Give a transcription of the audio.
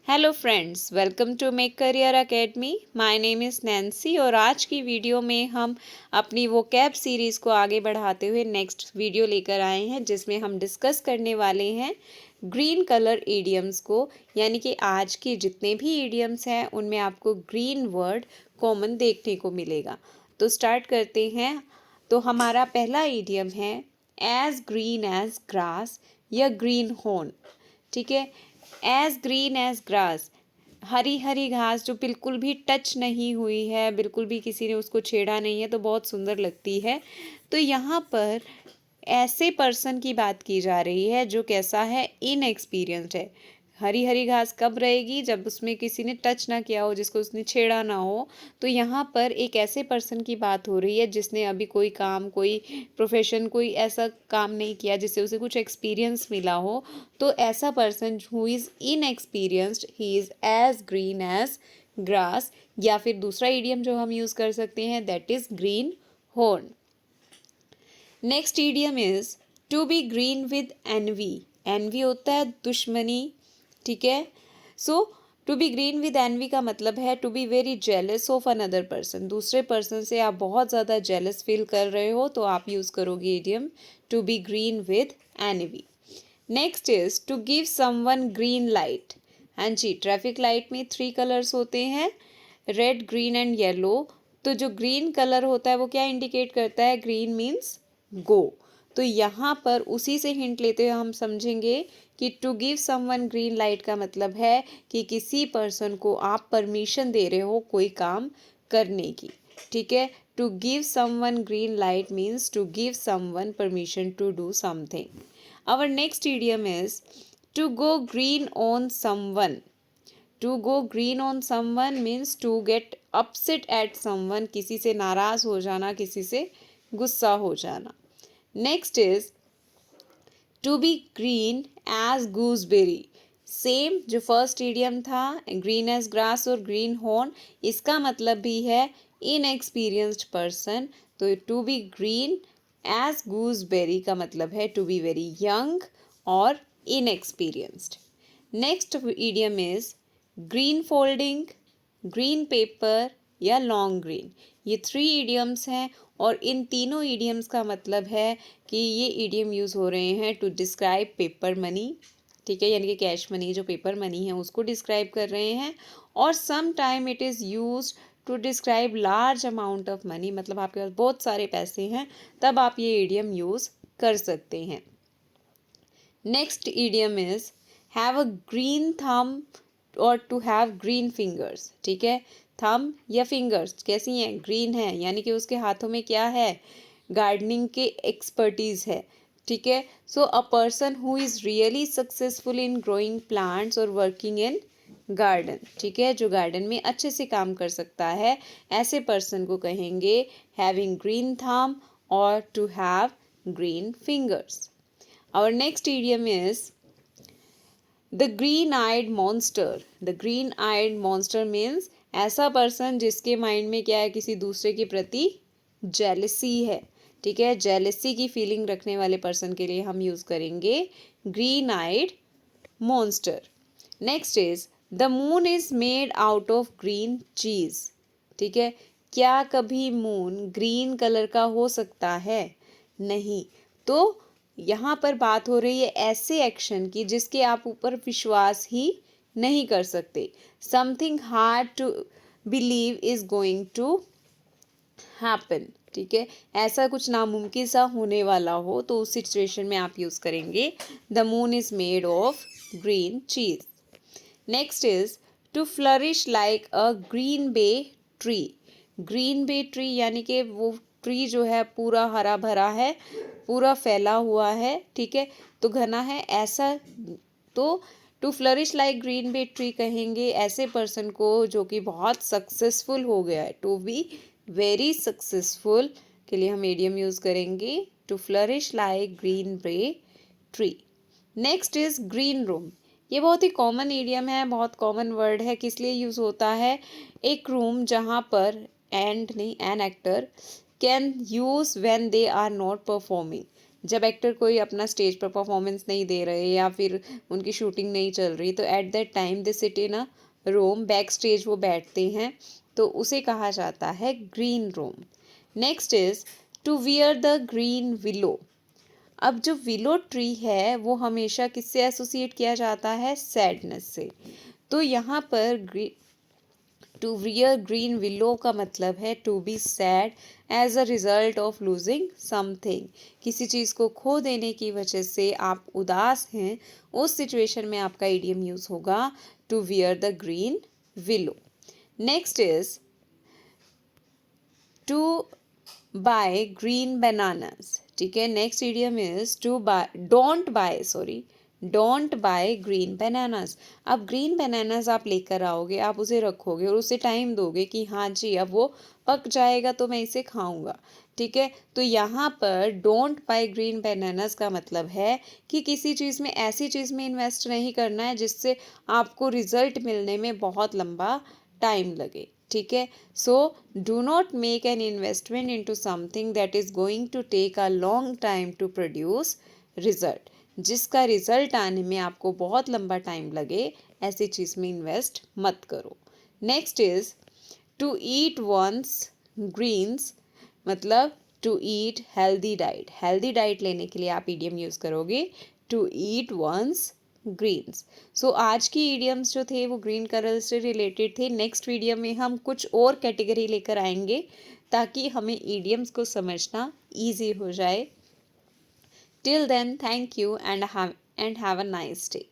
Hello friends, welcome to make career academy. My name is Nancy और आज की video में हम अपनी वो कैब सीरीज़ को आगे बढ़ाते हुए नेक्स्ट वीडियो लेकर आए हैं, जिसमें हम डिस्कस करने वाले हैं ग्रीन कलर ईडियम्स को। यानी कि आज के जितने भी ईडियम्स हैं उनमें आपको ग्रीन वर्ड कॉमन देखने को मिलेगा। तो स्टार्ट करते हैं। तो हमारा पहला ईडियम है एज ग्रीन एज ग्रास या ग्रीन हॉर्न। ठीक है, as green as grass, Hari Hari घास जो बिल्कुल भी टच नहीं हुई है, बिल्कुल भी किसी ने उसको छेड़ा नहीं है, तो बहुत सुंदर लगती है। तो यहाँ पर ऐसे पर्सन की बात की जा रही है जो कैसा है, इनएक्सपीरियंस्ड है। हरी हरी घास कब रहेगी, जब उसमें किसी ने टच ना किया हो, जिसको उसने छेड़ा ना हो। तो यहाँ पर एक ऐसे पर्सन की बात हो रही है जिसने अभी कोई काम, कोई प्रोफेशन, कोई ऐसा काम नहीं किया जिससे उसे कुछ एक्सपीरियंस मिला हो। तो ऐसा person who is inexperienced, he is as green as grass. या फिर दूसरा इडियम जो हम यूज़ कर सकते हैं, that is green horn. Next idiom is to be green with envy. Envy होता है दुश्मनी। ठीक है, so to be green with envy का मतलब है to be very jealous of another person. दूसरे पर्सन से आप बहुत ज़्यादा जेलस फील कर रहे हो तो आप यूज़ करोगे idiom to be green with envy. Next is to give someone green light. हाँ जी, ट्रैफिक लाइट में 3 कलर्स होते हैं, रेड, ग्रीन एंड येलो। तो जो ग्रीन कलर होता है वो क्या इंडिकेट करता है, ग्रीन मीन्स गो। तो यहाँ पर उसी से हिंट लेते हुए हम समझेंगे कि to give someone green light का मतलब है कि किसी पर्सन को आप परमिशन दे रहे हो कोई काम करने की। ठीक है, to give someone green light means to give someone permission to do something. Our next idiom is to go green on someone. To go green on someone means to get upset at someone, किसी से नाराज हो जाना, किसी से गुस्सा हो जाना। Next is to be green as gooseberry. Same जो फर्स्ट इडियम था, ग्रीन एज ग्रास और ग्रीन हॉर्न, इसका मतलब भी है इनएक्सपीरियंस्ड पर्सन। तो to be green as gooseberry का मतलब है टू बी वेरी यंग और inexperienced. Next idiom is green folding, green paper या लॉन्ग ग्रीन। ये 3 इडियम्स हैं और इन तीनों इडियम्स का मतलब है कि ये इडियम यूज़ हो रहे हैं टू डिस्क्राइब पेपर मनी। ठीक है, यानी कि कैश मनी, जो पेपर मनी है उसको डिस्क्राइब कर रहे हैं। और some time it is use to describe large amount of money, मतलब आपके पास बहुत सारे पैसे हैं तब आप ये इडियम यूज़ कर सकते हैं। Next idiom is have a green thumb और टू हैव ग्रीन फिंगर्स। ठीक है, थम या फिंगर्स कैसी हैं, ग्रीन है, यानी कि उसके हाथों में क्या है, गार्डनिंग के एक्सपर्टीज है। ठीक है, so a person who is really successful in growing plants और वर्किंग इन गार्डन। ठीक है, जो गार्डन में अच्छे से काम कर सकता है, ऐसे पर्सन को कहेंगे हैविंग ग्रीन थम और to have green fingers. Our next idiom is the green eyed monster. The green eyed monster means ऐसा पर्सन जिसके माइंड में क्या है, किसी दूसरे के प्रति जेलसी है। ठीक है, जेलसी की फीलिंग रखने वाले पर्सन के लिए हम यूज़ करेंगे green eyed monster. Next is the moon is made out of green cheese. ठीक है, क्या कभी मून ग्रीन कलर का हो सकता है, नहीं। तो यहाँ पर बात हो रही है ऐसे एक्शन की जिसके आप ऊपर विश्वास ही नहीं कर सकते। Something hard to believe is going to happen. ठीक है, ऐसा कुछ नामुमकिन सा होने वाला हो तो उस सिचुएशन में आप यूज़ करेंगे the moon is made of green cheese. Next is to flourish like a green bay tree. Green bay tree यानी कि वो ट्री जो है पूरा हरा भरा है, पूरा फैला हुआ है। ठीक है, तो घना है ऐसा। तो to flourish like green bay tree कहेंगे ऐसे पर्सन को जो कि बहुत सक्सेसफुल हो गया है। टू बी वेरी सक्सेसफुल के लिए हम इडियम यूज़ करेंगे to flourish like green bay tree. Next is green room. ये बहुत ही कॉमन इडियम है, बहुत कॉमन वर्ड है। किस लिए यूज़ होता है, एक रूम जहाँ पर an actor can use when they are not performing. जब एक्टर कोई अपना स्टेज पर परफॉर्मेंस नहीं दे रहे या फिर उनकी शूटिंग नहीं चल रही, तो at that time they sit in a room, back stage वो बैठते हैं, तो उसे कहा जाता है green room. Next is to wear the green willow. अब जो विलो ट्री है वो हमेशा किससे एसोसिएट किया जाता है? सैडनेस से। तो यहाँ पर टू वियर ग्रीन विलो का मतलब है to be sad as a result of losing something. किसी चीज़ को खो देने की वजह से आप उदास हैं, उस सिचुएशन में आपका इडियम यूज होगा to wear the green willow. Next is to buy green bananas. ठीक है, next idiom is to buy, don't buy green bananas. अब ग्रीन बनानास आप लेकर आओगे, आप उसे रखोगे और उसे टाइम दोगे कि हाँ जी अब वो पक जाएगा तो मैं इसे खाऊंगा। ठीक है, तो यहाँ पर डोंट बाय ग्रीन बनानास का मतलब है कि किसी चीज़ में, ऐसी चीज़ में इन्वेस्ट नहीं करना है जिससे आपको रिजल्ट मिलने में बहुत लंबा टाइम लगे। ठीक है, so do not make an investment into something that is going to take a long time to produce result. जिसका रिजल्ट आने में आपको बहुत लंबा टाइम लगे, ऐसी चीज़ में इन्वेस्ट मत करो। Next is to eat one's greens, मतलब to eat healthy diet. Healthy diet लेने के लिए आप ईडियम यूज़ करोगे to eat one's greens. So आज की ईडियम्स जो थे वो ग्रीन कलर से रिलेटेड थे। नेक्स्ट वीडियो में हम कुछ और कैटेगरी लेकर आएंगे ताकि हमें ईडियम्स को समझना ईजी हो जाए। Till then, thank you and have a nice day.